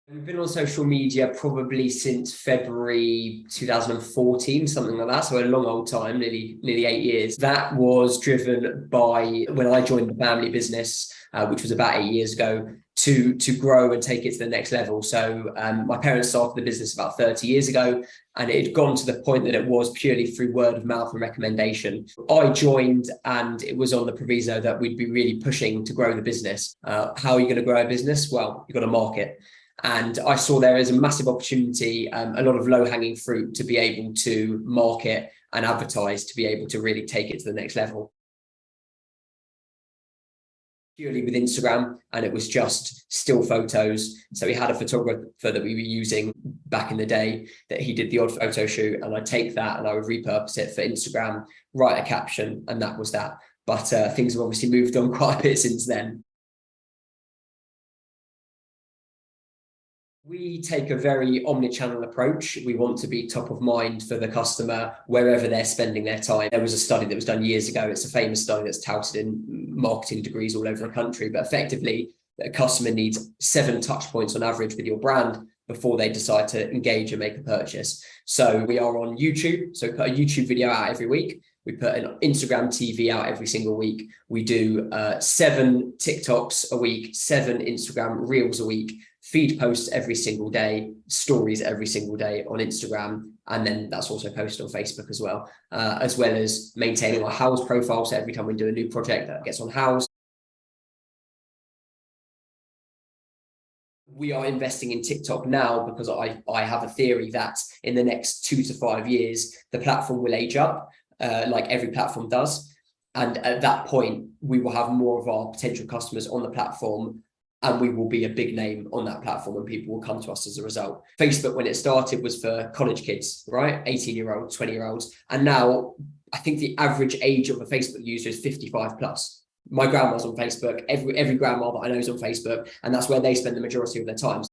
We've been on social media probably since February 2014, something like that. So a long old time, nearly 8 years. That was driven by when I joined the family business, which was about 8 years ago, to grow and take it to the next level. So my parents started the business about 30 years ago, and it had gone to the point that it was purely through word of mouth and recommendation. I joined, and it was on the proviso that we'd be really pushing to grow the business. How are you going to grow a business? Well, you've got to market. And I saw there as a massive opportunity, a lot of low-hanging fruit to be able to market and advertise, to be able to really take it to the next level. Purely with Instagram, and it was just still photos. So we had a photographer that we were using back in the day that he did the odd photo shoot, and I'd take that and I would repurpose it for Instagram, write a caption, and that was that. But things have obviously moved on quite a bit since then. We take a very omni-channel approach. We want to be top of mind for the customer wherever they're spending their time. There was a study that was done years ago. It's a famous study that's touted in marketing degrees all over the country, but effectively a customer needs 7 touch points on average with your brand before they decide to engage and make a purchase. So we are on YouTube. So we put a YouTube video out every week. We put an Instagram TV out every single week. We do 7 TikToks a week, 7 Instagram Reels a week, feed posts every single day, stories every single day on Instagram. And then that's also posted on Facebook as well as maintaining our Houzz profile. So every time we do a new project that gets on Houzz. We are investing in TikTok now because I have a theory that in the next 2 to 5 years, the platform will age up like every platform does. And at that point, we will have more of our potential customers on the platform, and we will be a big name on that platform, and people will come to us as a result. Facebook, when it started, was for college kids, right? 18-year-olds, 20-year-olds. And now I think the average age of a Facebook user is 55 plus. My grandma's on Facebook. Every grandma that I know is on Facebook, and that's where they spend the majority of their time.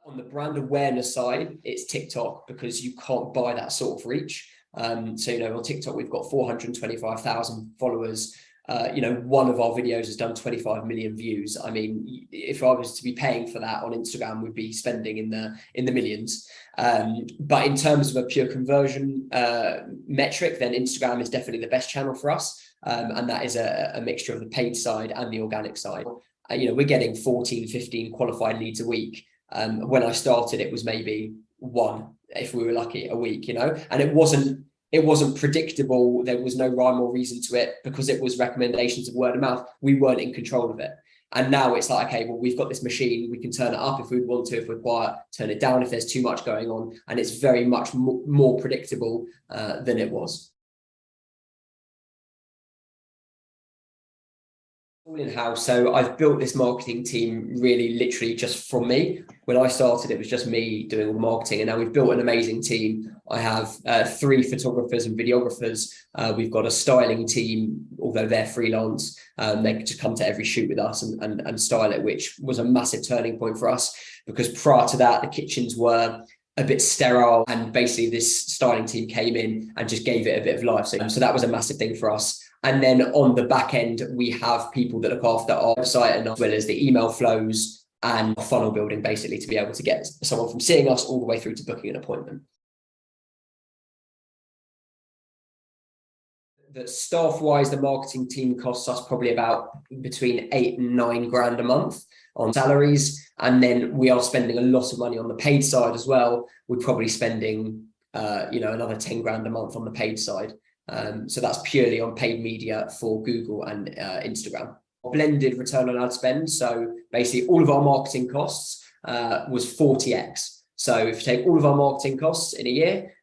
On the brand awareness side, it's TikTok, because you can't buy that sort of reach. So, on TikTok, we've got 425,000 followers. One of our videos has done 25 million views. I mean, if I was to be paying for that on Instagram, we'd be spending in the millions. But in terms of a pure conversion metric, then Instagram is definitely the best channel for us. And that is a mixture of the paid side and the organic side. We're getting 14, 15 qualified leads a week. When I started, it was maybe 1, if we were lucky, a week, and it wasn't predictable. There was no rhyme or reason to it because it was recommendations of word of mouth. We weren't in control of it. And now it's like, okay, well, we've got this machine. We can turn it up if we want to, if we're quiet, turn it down if there's too much going on. And it's very much more predictable than it was. All in-house. So I've built this marketing team really literally just from me. When I started, it was just me doing all the marketing, and now we've built an amazing team. I have 3 photographers and videographers. We've got a styling team, although they're freelance. They just come to every shoot with us and style it, which was a massive turning point for us, because prior to that, the kitchens were a bit sterile, and basically this styling team came in and just gave it a bit of life. So that was a massive thing for us. And then on the back end, we have people that look after our website, and as well as the email flows and funnel building, basically, to be able to get someone from seeing us all the way through to booking an appointment. The staff-wise, the marketing team costs us probably about between 8 and 9 grand a month on salaries. And then we are spending a lot of money on the paid side as well. We're probably spending, another 10 grand a month on the paid side. So that's purely on paid media for Google and Instagram. Blended return on ad spend. So basically all of our marketing costs was 40x. So if you take all of our marketing costs in a year,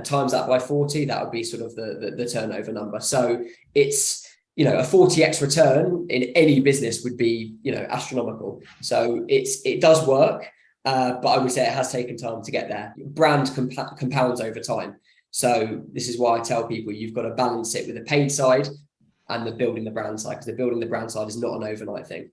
times that by 40, that would be sort of the turnover number. So it's, a 40x return in any business would be, astronomical. So it does work, but I would say it has taken time to get there. Brand compounds over time. So this is why I tell people you've got to balance it with the paid side and the building the brand side, because the building the brand side is not an overnight thing.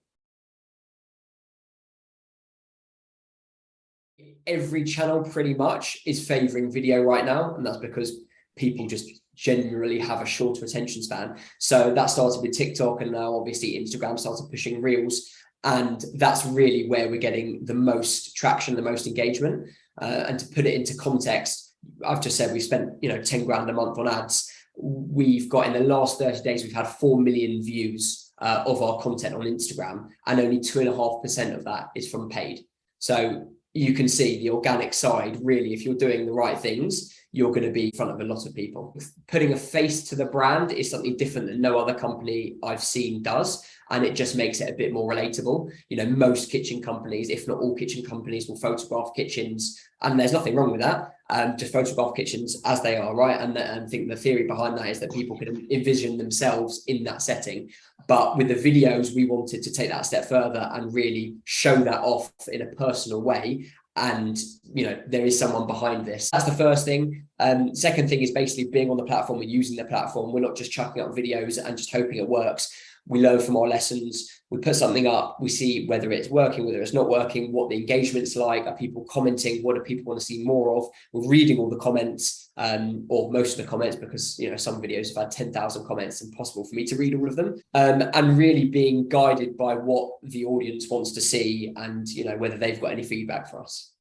Every channel pretty much is favoring video right now, and that's because people just generally have a shorter attention span. So that started with TikTok, and now obviously Instagram started pushing Reels. And that's really where we're getting the most traction, the most engagement. And to put it into context, I've just said we spent, 10 grand a month on ads. We've got, in the last 30 days, we've had 4 million views of our content on Instagram, and only 2.5% of that is from paid. So you can see the organic side, really, if you're doing the right things, you're going to be in front of a lot of people. Putting a face to the brand is something different that no other company I've seen does. And it just makes it a bit more relatable. Most kitchen companies, if not all kitchen companies, will photograph kitchens, and there's nothing wrong with that. Just photograph kitchens as they are, right? And I think the theory behind that is that people can envision themselves in that setting. But with the videos, we wanted to take that a step further and really show that off in a personal way. And there is someone behind this. That's the first thing. Second thing is basically being on the platform and using the platform. We're not just chucking up videos and just hoping it works. We learn from our lessons. We put something up, we see whether it's working, whether it's not working, what the engagement's like, are people commenting, what do people want to see more of? We're reading all the comments, or most of the comments, because some videos have had 10,000 comments. It's impossible for me to read all of them, and really being guided by what the audience wants to see, and whether they've got any feedback for us.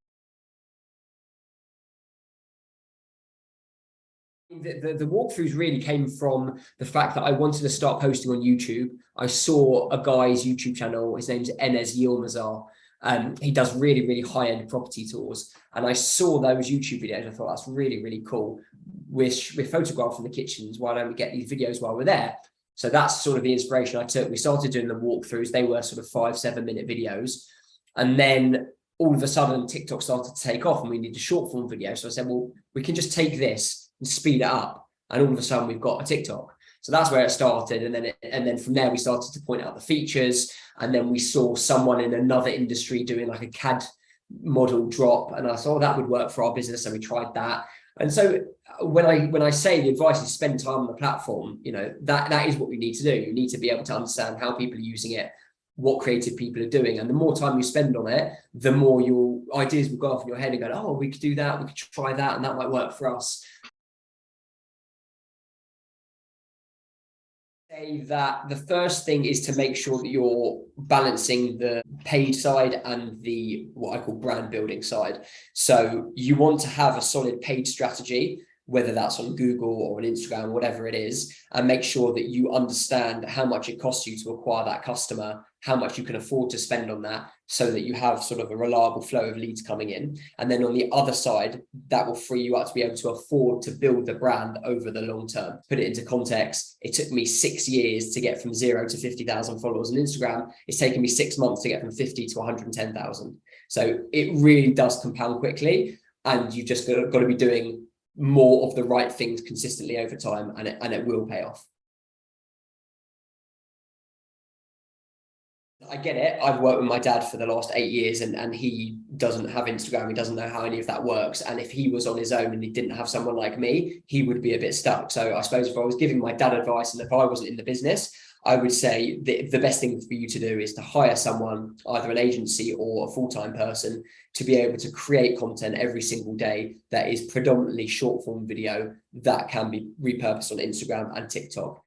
The walkthroughs really came from the fact that I wanted to start posting on YouTube. I saw a guy's YouTube channel. His name's Enes Yilmazar. He does really, really high-end property tours. And I saw those YouTube videos. I thought, that's really, really cool. We're photographing the kitchens. Why don't we get these videos while we're there? So that's sort of the inspiration I took. We started doing the walkthroughs. They were sort of 5-7 minute videos. And then all of a sudden, TikTok started to take off and we needed a short form video. So I said, well, we can just take this and speed it up, and all of a sudden we've got a TikTok. So that's where it started, and then from there we started to point out the features, and then we saw someone in another industry doing like a CAD model drop, and I thought that would work for our business, and we tried that. And so when I say the advice is spend time on the platform, that is what we need to do. You need to be able to understand how people are using it, what creative people are doing, and the more time you spend on it, the more your ideas will go off in your head and go, oh, we could do that, we could try that, and that might work for us. That the first thing is to make sure that you're balancing the paid side and the what I call brand building side. So you want to have a solid paid strategy, whether that's on Google or on Instagram, whatever it is, and make sure that you understand how much it costs you to acquire that customer, how much you can afford to spend on that, so that you have sort of a reliable flow of leads coming in. And then on the other side, that will free you up to be able to afford to build the brand over the long term. Put it into context, it took me 6 years to get from 0 to 50,000 followers on Instagram. It's taken me 6 months to get from 50 to 110,000. So it really does compound quickly, and you just got to be doing more of the right things consistently over time, and it will pay off. I get it. I've worked with my dad for the last 8 years, and he doesn't have Instagram. He doesn't know how any of that works. And if he was on his own and he didn't have someone like me, he would be a bit stuck. So I suppose if I was giving my dad advice and if I wasn't in the business, I would say the best thing for you to do is to hire someone, either an agency or a full-time person, to be able to create content every single day that is predominantly short form video that can be repurposed on Instagram and TikTok.